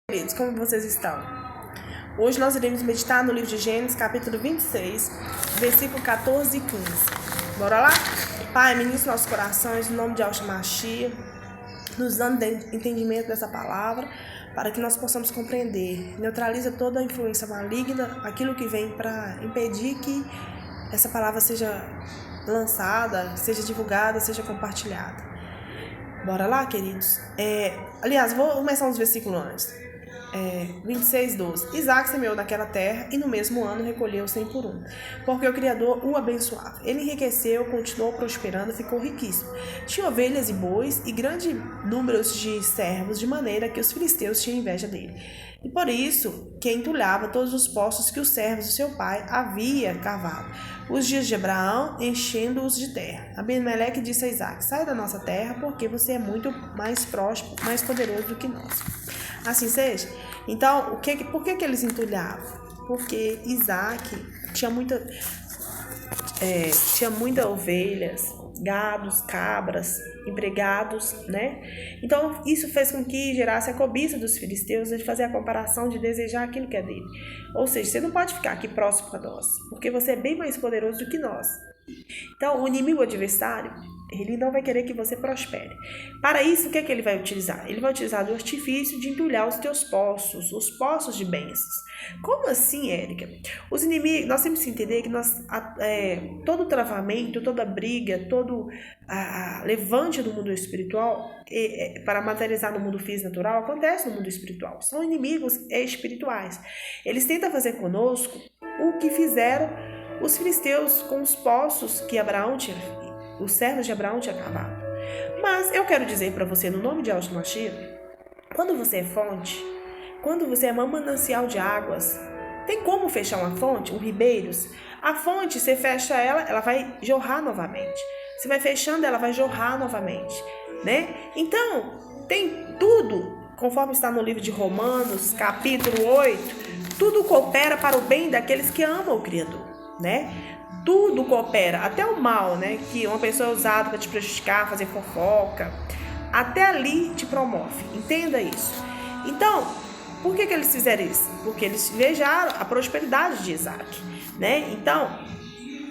Queridos, como vocês estão? Hoje nós iremos meditar no livro de Gênesis, capítulo 26, versículo 14 e 15. Bora lá? Pai, ministra nossos corações, no nome de Yahshua Mashiach, nos dando entendimento dessa palavra, para que nós possamos compreender. Neutraliza toda a influência maligna, aquilo que vem para impedir que essa palavra seja lançada, seja divulgada, seja compartilhada. Bora lá, queridos? Aliás, vou começar uns versículos antes. 26:12. Isaac semeou naquela terra e no mesmo ano recolheu 100 por um, porque o Criador o abençoava. Ele enriqueceu, continuou prosperando, ficou riquíssimo. Tinha ovelhas e bois e grande número de servos, de maneira que os filisteus tinham inveja dele. E por isso que entulhava todos os poços que os servos de seu pai havia cavado, os dias de Abraão, enchendo-os de terra. Abimeleque disse a Isaac: sai da nossa terra, porque você é muito mais próspero, mais poderoso do que nós. Assim seja. Então, por que eles entulhavam? Porque Isaac tinha muitas ovelhas, gados, cabras, empregados, né? Então, isso fez com que gerasse a cobiça dos filisteus de fazer a comparação, de desejar aquilo que é dele. Ou seja, você não pode ficar aqui próximo a nós, porque você é bem mais poderoso do que nós. Então, o inimigo adversário, ele não vai querer que você prospere. Para isso, o que ele vai utilizar? Ele vai utilizar do artifício de entulhar os teus poços, os poços de bênçãos. Como assim, Érica? Os inimigos, nós temos que entender que todo travamento, toda briga, todo levante do mundo espiritual para materializar no mundo físico natural, acontece no mundo espiritual. São inimigos espirituais. Eles tentam fazer conosco o que fizeram os filisteus com os poços que os servos de Abraão tinham cavado. Mas eu quero dizer para você, no nome de Yahshua Mashiach, quando você é fonte, quando você é uma manancial de águas, tem como fechar uma fonte, ribeiros? A fonte, você fecha ela vai jorrar novamente. Você vai fechando, ela vai jorrar novamente, né? Então, tem tudo, conforme está no livro de Romanos, capítulo 8, tudo coopera para o bem daqueles que amam o Criador, né? Tudo coopera, até o mal, né? Que uma pessoa é usada para te prejudicar, fazer fofoca, até ali te promove. Entenda isso. Então, por que eles fizeram isso? Porque eles invejaram a prosperidade de Isaac, né? Então,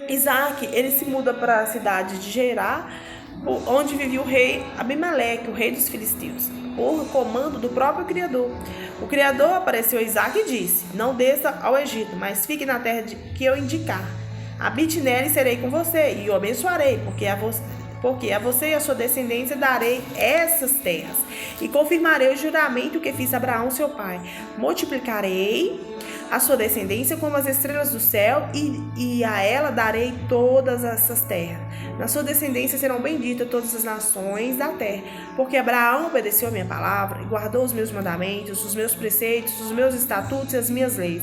Isaac, ele se muda para a cidade de Gerar, onde vivia o rei Abimeleque, o rei dos filisteus, por comando do próprio Criador. O Criador apareceu a Isaac e disse: não desça ao Egito, mas fique na terra que eu indicar. Habite nela e serei com você, e o abençoarei, porque a você e a sua descendência darei essas terras, e confirmarei o juramento que fiz a Abraão seu pai. Multiplicarei a sua descendência como as estrelas do céu, e a ela darei todas essas terras. Na sua descendência serão benditas todas as nações da terra, porque Abraão obedeceu a minha palavra e guardou os meus mandamentos, os meus preceitos, os meus estatutos e as minhas leis.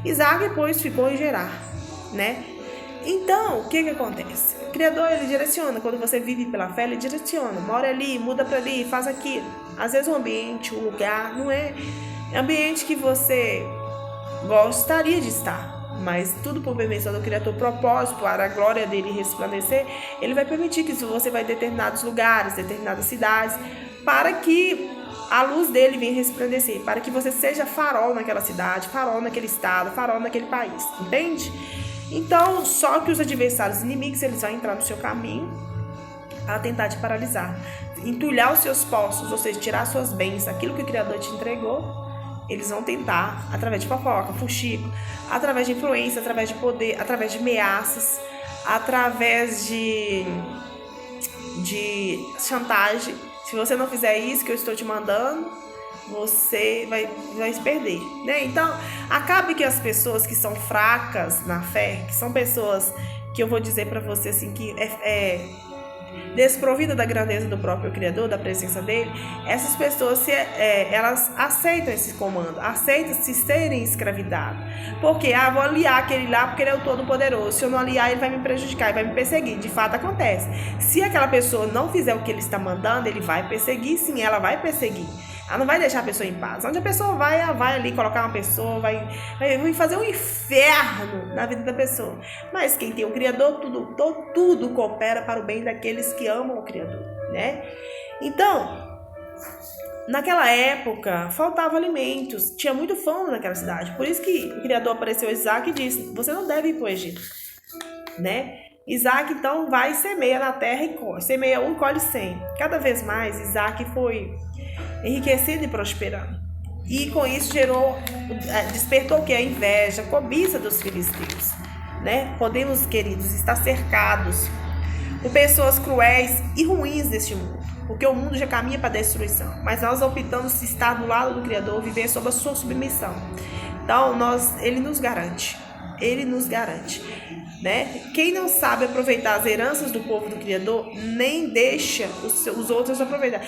Isaac, pois, ficou em Gerar, né? Então, o que acontece? O Criador, ele direciona. Quando você vive pela fé, ele direciona. Mora ali, muda para ali, faz aquilo. Às vezes o ambiente, o lugar, não é ambiente que você gostaria de estar, mas tudo por permissão do Criador, propósito, para a glória dele resplandecer, ele vai permitir que você vai em determinados lugares, determinadas cidades, para que a luz dele venha resplandecer, para que você seja farol naquela cidade, farol naquele estado, farol naquele país, entende? Então, só que os adversários inimigos, eles vão entrar no seu caminho para tentar te paralisar, entulhar os seus poços, ou seja, tirar suas bênçãos, aquilo que o Criador te entregou. Eles vão tentar, através de fofoca, fuxico, através de influência, através de poder, através de ameaças, através de chantagem. Se você não fizer isso que eu estou te mandando, você vai se perder, né? Então, acabe que as pessoas que são fracas na fé, que são pessoas que eu vou dizer para você assim, que desprovida da grandeza do próprio Criador, da presença dele, essas pessoas elas aceitam esse comando, aceitam se serem escravizados, porque vou aliar aquele lá porque ele é o Todo-Poderoso, se eu não aliar ele vai me prejudicar, ele vai me perseguir. De fato acontece, se aquela pessoa não fizer o que ele está mandando, ele vai perseguir, sim, ela vai perseguir. Ela não vai deixar a pessoa em paz. Onde a pessoa vai, ela vai ali colocar uma pessoa, vai fazer um inferno na vida da pessoa. Mas quem tem o Criador, tudo coopera para o bem daqueles que amam o Criador, né? Então, naquela época faltava alimentos, tinha muito fome naquela cidade. Por isso que o Criador apareceu a Isaac e disse: você não deve ir para o Egito, né? Isaac então vai e semeia na terra e colhe. Semeia 1 e colhe 100. Cada vez mais Isaac foi enriquecendo e prosperando. E com isso despertou o que? A inveja, a cobiça dos filisteus, né? Podemos, queridos, estar cercados por pessoas cruéis e ruins neste mundo, porque o mundo já caminha para a destruição, mas nós optamos por estar do lado do Criador, viver sob a sua submissão. Então ele nos garante, né? Quem não sabe aproveitar as heranças do povo do Criador, nem deixa os outros aproveitar.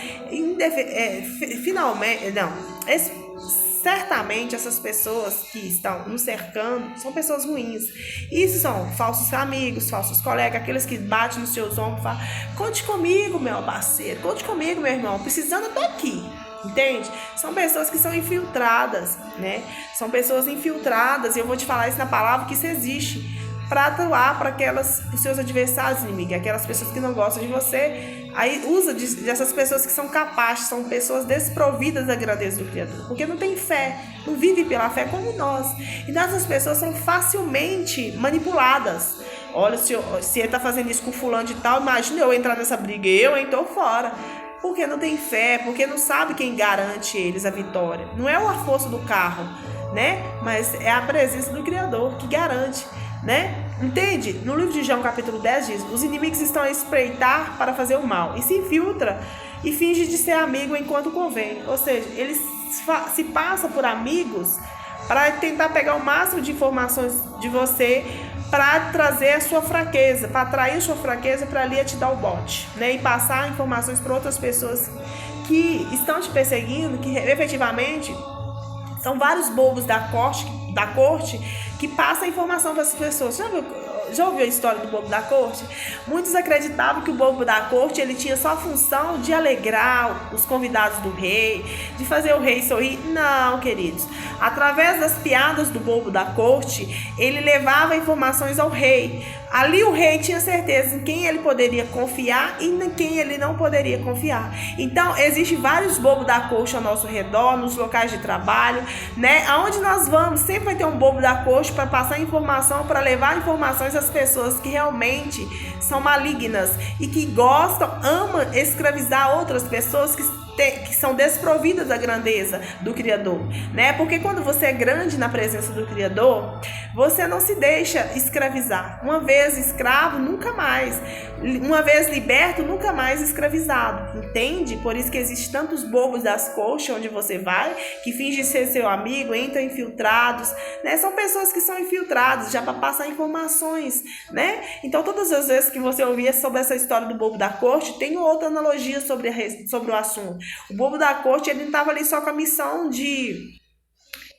Certamente essas pessoas que estão nos cercando são pessoas ruins. Isso são falsos amigos, falsos colegas, aqueles que batem nos seus ombros e falam: conte comigo, meu parceiro, conte comigo, meu irmão, precisando, eu tô aqui. Entende? São pessoas que são infiltradas, né? São pessoas infiltradas, e eu vou te falar isso na palavra, que isso existe, para atuar para os seus adversários inimigos, aquelas pessoas que não gostam de você. Aí usa dessas pessoas que são capazes, são pessoas desprovidas da grandeza do Criador, porque não tem fé, não vive pela fé como nós. Então essas pessoas são facilmente manipuladas. Olha, se ele está fazendo isso com fulano de tal, imagina eu entrar nessa briga, eu estou fora. Porque não tem fé, porque não sabe quem garante eles a vitória. Não é a força do carro, né? Mas é a presença do Criador que garante, né? Entende? No livro de João, capítulo 10, diz: os inimigos estão a espreitar para fazer o mal, e se infiltra e finge de ser amigo enquanto convém. Ou seja, eles se passam por amigos para tentar pegar o máximo de informações de você, para trazer a sua fraqueza, para atrair a sua fraqueza, para ali te dar o bote, né? E passar informações para outras pessoas que estão te perseguindo, que efetivamente são vários bobos da corte que passam a informação para as pessoas. Já ouviu a história do bobo da corte? Muitos acreditavam que o bobo da corte ele tinha só a função de alegrar os convidados do rei, de fazer o rei sorrir. Não, queridos. Através das piadas do bobo da corte, ele levava informações ao rei. Ali o rei tinha certeza em quem ele poderia confiar e em quem ele não poderia confiar. Então, existem vários bobos da corte ao nosso redor, nos locais de trabalho, né? Aonde nós vamos, sempre vai ter um bobo da corte para passar informação, para levar informações às pessoas que realmente são malignas e que amam escravizar outras pessoas que são desprovidas da grandeza do Criador, né? Porque quando você é grande na presença do Criador, você não se deixa escravizar. Uma vez escravo, nunca mais. Uma vez liberto, nunca mais escravizado. Entende? Por isso que existem tantos bobos das coxas onde você vai, que fingem ser seu amigo, entram infiltrados, né? São pessoas que são infiltradas já para passar informações, né? Então, todas as vezes que você ouvia sobre essa história do bobo da corte, tem outra analogia sobre o assunto. O bobo da corte, ele não estava ali só com a missão de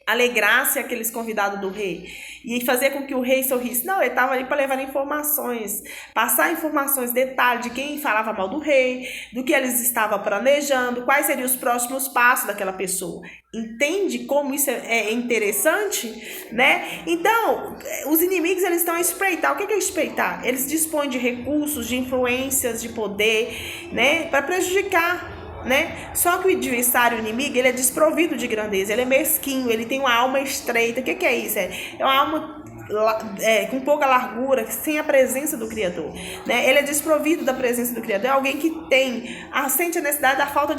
alegrar-se aqueles convidados do rei e fazer com que o rei sorrisse. Não, ele estava ali para levar informações, passar informações, detalhes de quem falava mal do rei, do que eles estavam planejando, quais seriam os próximos passos daquela pessoa. Entende como isso é interessante, né? Então, os inimigos, eles estão a espreitar. O que é espreitar? Eles dispõem de recursos, de influências, de poder, né, para prejudicar, né? Só que o adversário, o inimigo, ele é desprovido de grandeza, ele é mesquinho, ele tem uma alma estreita. O que é isso? É uma alma com pouca largura, sem a presença do Criador, né? Ele é desprovido da presença do Criador, é alguém que sente a necessidade da falta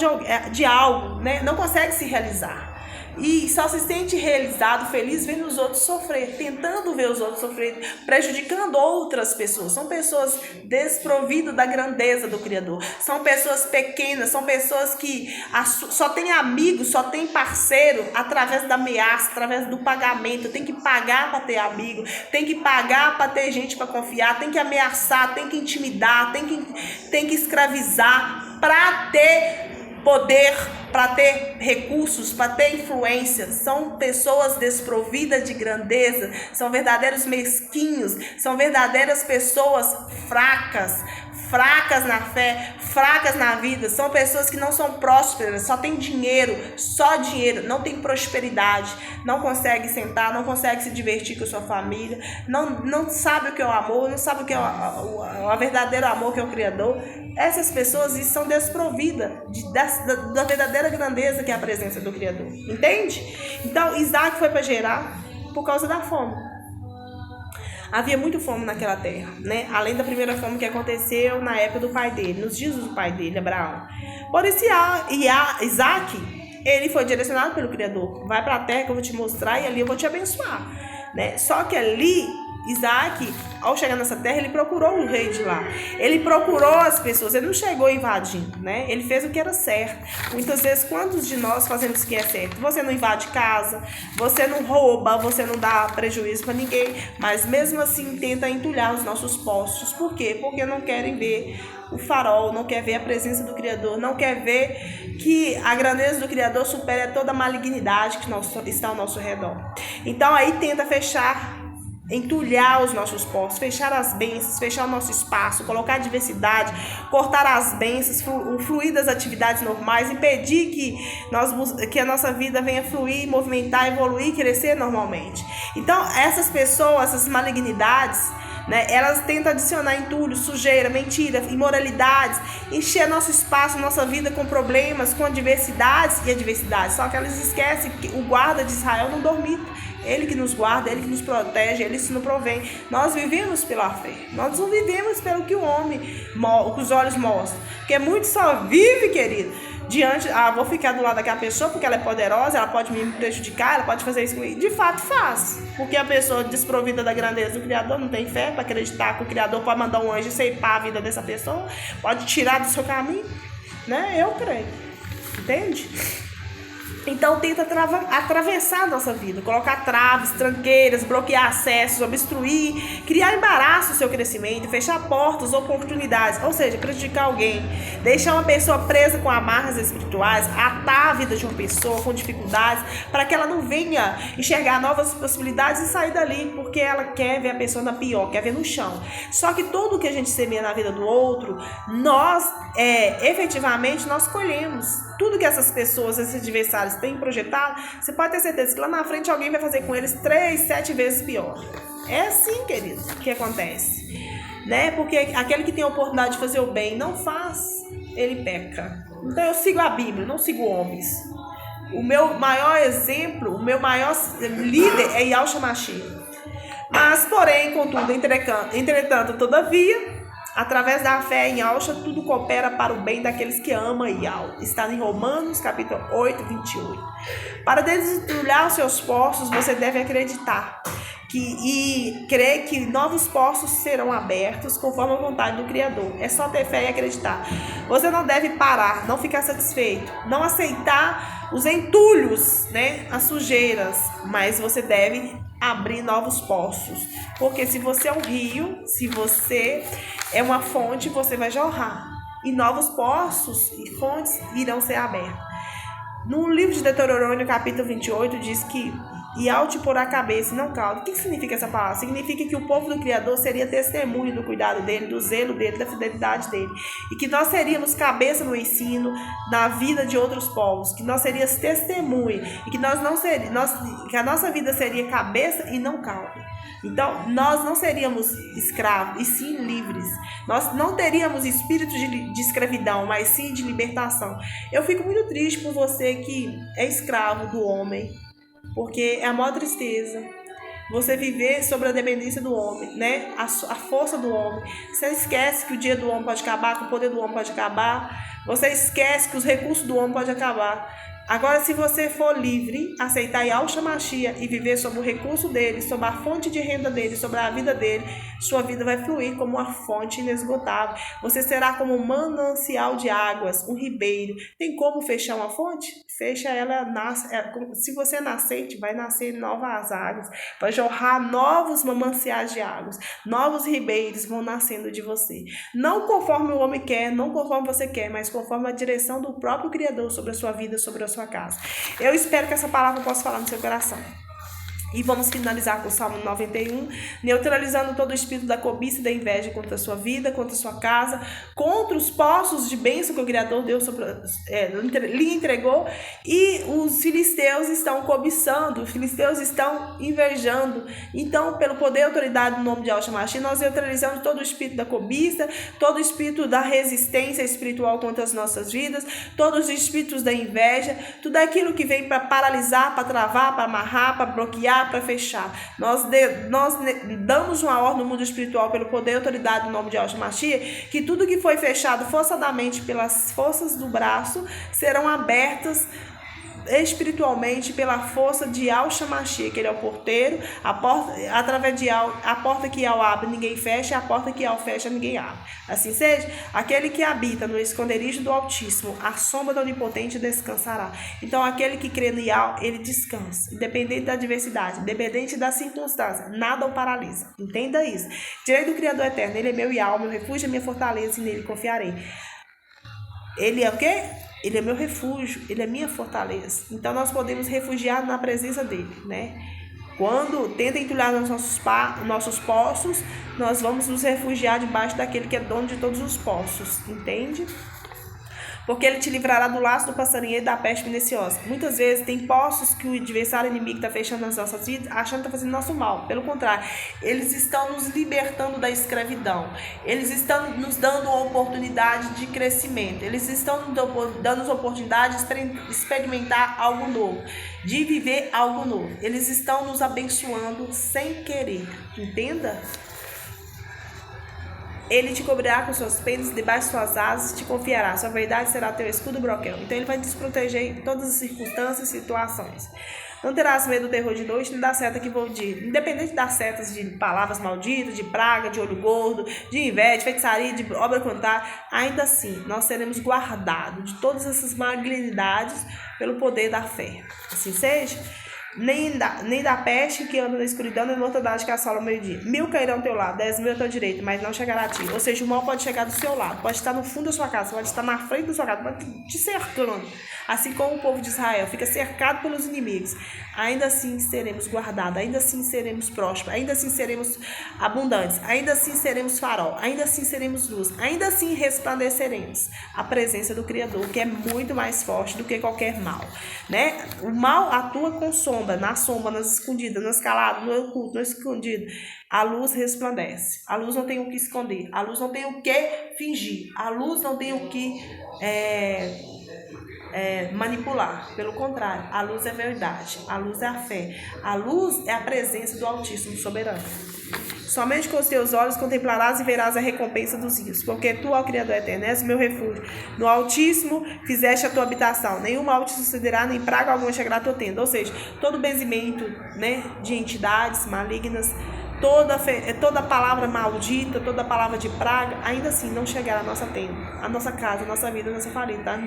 de algo, né? Não consegue se realizar. E só se sente realizado, feliz, vendo os outros sofrer, tentando ver os outros sofrer, prejudicando outras pessoas. São pessoas desprovidas da grandeza do Criador. São pessoas pequenas, são pessoas que só têm amigos, só têm parceiro através da ameaça, através do pagamento. Tem que pagar para ter amigo, tem que pagar para ter gente para confiar, tem que ameaçar, tem que intimidar, tem que escravizar para ter poder, para ter recursos, para ter influência. São pessoas desprovidas de grandeza, são verdadeiros mesquinhos, são verdadeiras pessoas fracas, fracas na fé, fracas na vida, são pessoas que não são prósperas, só tem dinheiro, só dinheiro, não tem prosperidade, não consegue sentar, não consegue se divertir com a sua família, não sabe o que é o amor, não sabe o que é o verdadeiro amor, que é o Criador. Essas pessoas são desprovidas da verdadeira grandeza que é a presença do Criador, entende? Então Isaac foi para Gerar por causa da fome. Havia muito fome naquela terra, né? Além da primeira fome que aconteceu na época do pai dele, nos dias do pai dele, Abraão. Por isso, Isaac, ele foi direcionado pelo Criador. Vai para a terra que eu vou te mostrar e ali eu vou te abençoar, né? Só que ali, Isaac, ao chegar nessa terra, ele procurou o rei de lá. Ele procurou as pessoas, ele não chegou invadindo, né? Ele fez o que era certo. Muitas vezes, quantos de nós fazemos o que é certo? Você não invade casa, você não rouba, você não dá prejuízo para ninguém, mas mesmo assim tenta entulhar os nossos postos. Por quê? Porque não querem ver o farol, não quer ver a presença do Criador, não quer ver que a grandeza do Criador supera toda a malignidade que está ao nosso redor. Então aí tenta fechar, entulhar os nossos postos, fechar as bênçãos, fechar o nosso espaço, colocar diversidade, cortar as bênçãos, o fluir das atividades normais, impedir que a nossa vida venha fluir, movimentar, evoluir, crescer normalmente. Então essas pessoas, essas malignidades, né, elas tentam adicionar entulho, sujeira, mentira, imoralidades, encher nosso espaço, nossa vida com problemas, com adversidades e adversidades. Só que elas esquecem que o guarda de Israel não dormita. Ele que nos guarda, Ele que nos protege, Ele que nos provém. Nós vivemos pela fé. Nós não vivemos pelo que os olhos mostram. Porque muito só vive, querido, vou ficar do lado daquela pessoa porque ela é poderosa, ela pode me prejudicar, ela pode fazer isso comigo. De fato faz. Porque a pessoa desprovida da grandeza do Criador não tem fé para acreditar que o Criador pode mandar um anjo e ceifar a vida dessa pessoa, pode tirar do seu caminho, né? Eu creio. Entende? Então tenta atravessar a nossa vida, colocar traves, tranqueiras, bloquear acessos, obstruir, criar embaraço no seu crescimento, fechar portas, oportunidades, ou seja, prejudicar alguém, deixar uma pessoa presa com amarras espirituais, atar a vida de uma pessoa com dificuldades, para que ela não venha enxergar novas possibilidades e sair dali, porque ela quer ver a pessoa na pior, quer ver no chão. Só que tudo que a gente semeia na vida do outro, efetivamente nós colhemos. Tudo que essas pessoas, esses adversários têm projetado, você pode ter certeza que lá na frente alguém vai fazer com eles 3, 7 vezes pior. É assim, querido, que acontece, né? Porque aquele que tem a oportunidade de fazer o bem não faz, ele peca. Então eu sigo a Bíblia, não sigo homens. O meu maior exemplo, o meu maior líder é Yahshua Mashiach. Mas, porém, contudo, entretanto, todavia, através da fé em Yahshua, tudo coopera para o bem daqueles que amam Yahweh. Está em Romanos, capítulo 8, 28. Para desentulhar os seus poços, você deve acreditar e crer que novos poços serão abertos conforme a vontade do Criador. É só ter fé e acreditar. Você não deve parar, não ficar satisfeito, não aceitar os entulhos, né, as sujeiras, mas você deve abrir novos poços, porque se você é um rio, se você é uma fonte, você vai jorrar, e novos poços e fontes irão ser abertos. No livro de Deuteronômio, capítulo 28, diz que e ao te pôr a cabeça e não caldo. O que significa essa palavra? Significa que o povo do Criador seria testemunho do cuidado dele, do zelo dele, da fidelidade dele. E que nós seríamos cabeça no ensino, na vida de outros povos. Que nós seríamos testemunho. E que que a nossa vida seria cabeça e não caldo. Então, nós não seríamos escravos, e sim livres. Nós não teríamos espírito de escravidão, mas sim de libertação. Eu fico muito triste por você que é escravo do homem, porque é a maior tristeza você viver sobre a dependência do homem, né? A força do homem. Você esquece que o dia do homem pode acabar, que o poder do homem pode acabar. Você esquece que os recursos do homem podem acabar. Agora, se você for livre, aceitar Yahshua Mashiach e viver sobre o recurso dele, sobre a fonte de renda dele, sobre a vida dele, sua vida vai fluir como uma fonte inesgotável. Você será como um manancial de águas, um ribeiro. Tem como fechar uma fonte? Fecha ela, se você é nascente, vai nascer novas águas, vai jorrar novos mananciais de águas, novos ribeiros vão nascendo de você. Não conforme o homem quer, não conforme você quer, mas conforme a direção do próprio Criador sobre a sua vida, sobre a sua casa. Eu espero que essa palavra possa falar no seu coração. E vamos finalizar com o Salmo 91, neutralizando todo o espírito da cobiça e da inveja contra a sua vida, contra a sua casa, contra os poços de bênção que o Criador Deus lhe entregou. E os filisteus estão cobiçando, os filisteus estão invejando. Então, pelo poder e autoridade do nome de Yahshua Mashiach, nós neutralizamos todo o espírito da cobiça, todo o espírito da resistência espiritual contra as nossas vidas, todos os espíritos da inveja, tudo aquilo que vem para paralisar, para travar, para amarrar, para bloquear, para fechar. Nós damos uma ordem no mundo espiritual pelo poder e autoridade do nome de Yahshua Mashiach, que tudo que foi fechado forçadamente pelas forças do braço serão abertas espiritualmente pela força de Yahshua Mashiach, que ele é o porteiro. A porta, através de a porta que Yahweh abre, ninguém fecha, a porta que Yahweh fecha, ninguém abre. Assim seja, aquele que habita no esconderijo do Altíssimo, a sombra do Onipotente descansará. Então, aquele que crê no Yahweh, ele descansa, independente da adversidade, independente da circunstância, nada o paralisa. Entenda isso. Direi do Criador Eterno, ele é meu Yahweh, meu refúgio, minha fortaleza, e nele confiarei. Ele é o quê? Ele é meu refúgio, ele é minha fortaleza. Então, nós podemos refugiar na presença dele, né? Quando tenta entulhar nos nossos poços, nós vamos nos refugiar debaixo daquele que é dono de todos os poços, entende? Porque ele te livrará do laço do passarinheiro e da peste perniciosa. Muitas vezes tem poços que o adversário inimigo está fechando nas nossas vidas, achando que está fazendo nosso mal. Pelo contrário, eles estão nos libertando da escravidão. Eles estão nos dando uma oportunidade de crescimento. Eles estão dando oportunidades para experimentar algo novo, de viver algo novo. Eles estão nos abençoando sem querer. Entenda? Ele te cobrirá com suas penas, debaixo de suas asas te confiará. Sua verdade será teu escudo broquel. Então ele vai te proteger em todas as circunstâncias e situações. Não terás medo do terror de noite, nem da seta que vou dir. Independente das setas de palavras malditas, de praga, de olho gordo, de inveja, de feitiçaria, de obra contar, ainda assim nós seremos guardados de todas essas malignidades pelo poder da fé. Assim seja. Nem da peste que anda na escuridão, nem da mortandade que assola ao meio-dia. 1000 cairão ao teu lado, 10.000 ao teu direito, mas não chegará a ti. Ou seja, o mal pode chegar do seu lado, pode estar no fundo da sua casa, pode estar na frente da sua casa, pode te cercando. Assim como o povo de Israel fica cercado pelos inimigos, ainda assim seremos guardados, ainda assim seremos prósperos, ainda assim seremos abundantes, ainda assim seremos farol, ainda assim seremos luz, ainda assim resplandeceremos a presença do Criador, que é muito mais forte do que qualquer mal, né? O mal atua com sombra, nas escondidas, nas caladas, no oculto, no escondido. A luz resplandece. A luz não tem o que esconder. A luz não tem o que fingir. A luz não tem o que manipular. Pelo contrário, a luz é verdade. A luz é a fé. A luz é a presença do Altíssimo Soberano. Somente com os teus olhos contemplarás e verás a recompensa dos ímpios, porque tu, ó Criador Eterno, és o meu refúgio. No Altíssimo fizeste a tua habitação, nenhum mal te sucederá, nem praga alguma chegará a tua tenda. Ou seja, todo benzimento, né, de entidades malignas, toda palavra maldita, toda palavra de praga, ainda assim não chegará à nossa tenda, à nossa casa, à nossa vida, à nossa família, tá?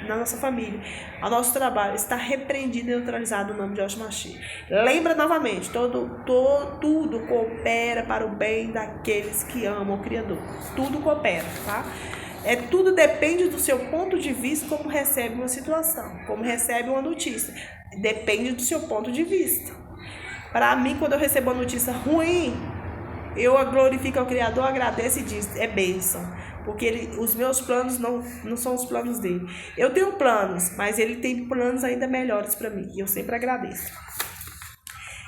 Na nossa família, ao nosso trabalho, está repreendido e neutralizado no nome de Yahshua Mashiach. Lembra novamente, tudo coopera para o bem daqueles que amam o Criador. Tudo coopera, tá? Tudo depende do seu ponto de vista, como recebe uma situação, como recebe uma notícia. Depende do seu ponto de vista. Para mim, quando eu recebo uma notícia ruim, eu glorifico ao Criador, agradeço e digo, é bênção. Porque os meus planos não são os planos dele. Eu tenho planos, mas ele tem planos ainda melhores para mim. E eu sempre agradeço.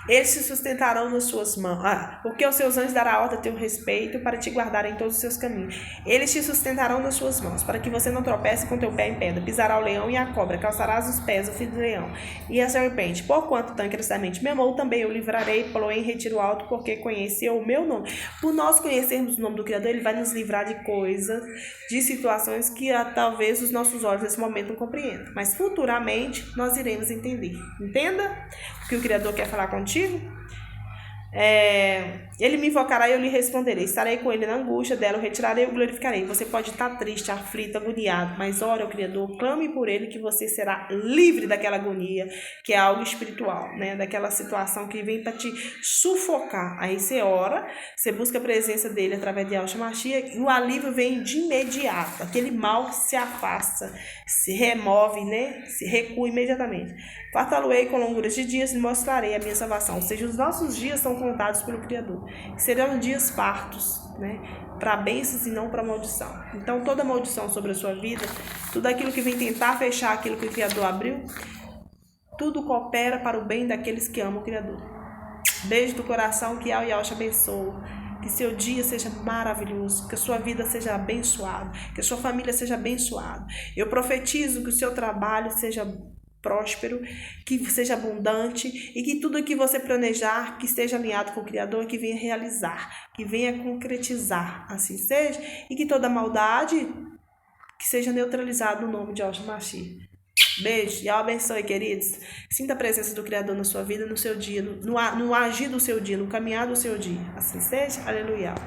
Eles se sustentarão nas suas mãos, porque aos seus anjos dará ordem a teu respeito para te guardar em todos os seus caminhos. Eles te sustentarão nas suas mãos, para que você não tropece com teu pé em pedra. Pisará o leão e a cobra, calçarás os pés o filho do leão e a serpente. Porquanto tão encarecidamente me amou, também eu livrarei, pô-lo em retiro alto, porque conheceu o meu nome. Por nós conhecermos o nome do Criador, ele vai nos livrar de coisas, de situações que talvez os nossos olhos nesse momento não compreendam. Mas futuramente nós iremos entender. Entenda o que o Criador quer falar contigo? Ele me invocará e eu lhe responderei. Estarei com ele na angústia dela, o retirarei e o glorificarei. Você pode estar triste, aflito, agoniado, mas ore ao Criador, clame por ele que você será livre daquela agonia, que é algo espiritual, né? Daquela situação que vem para te sufocar. Aí você ora, você busca a presença dele através de Yahshua Mashiach e o alívio vem de imediato. Aquele mal se afasta, se remove, né? Se recua imediatamente. Fartá-lo-ei com longuras de dias e mostrarei a minha salvação. Ou seja, os nossos dias são contados pelo Criador. Serão dias fartos, né? Para bênçãos e não para maldição. Então, toda maldição sobre a sua vida, tudo aquilo que vem tentar fechar aquilo que o Criador abriu, tudo coopera para o bem daqueles que amam o Criador. Beijo do coração, que Yahweh te abençoe. Que seu dia seja maravilhoso, que a sua vida seja abençoada, que a sua família seja abençoada. Eu profetizo que o seu trabalho seja próspero, que seja abundante e que tudo que você planejar, que esteja alinhado com o Criador, que venha realizar, que venha concretizar, assim seja, e que toda maldade que seja neutralizada no nome de Yahshua Mashiach. Beijo, e abençoe, queridos. Sinta a presença do Criador na sua vida, no seu dia, no agir do seu dia, no caminhar do seu dia. Assim seja, aleluia.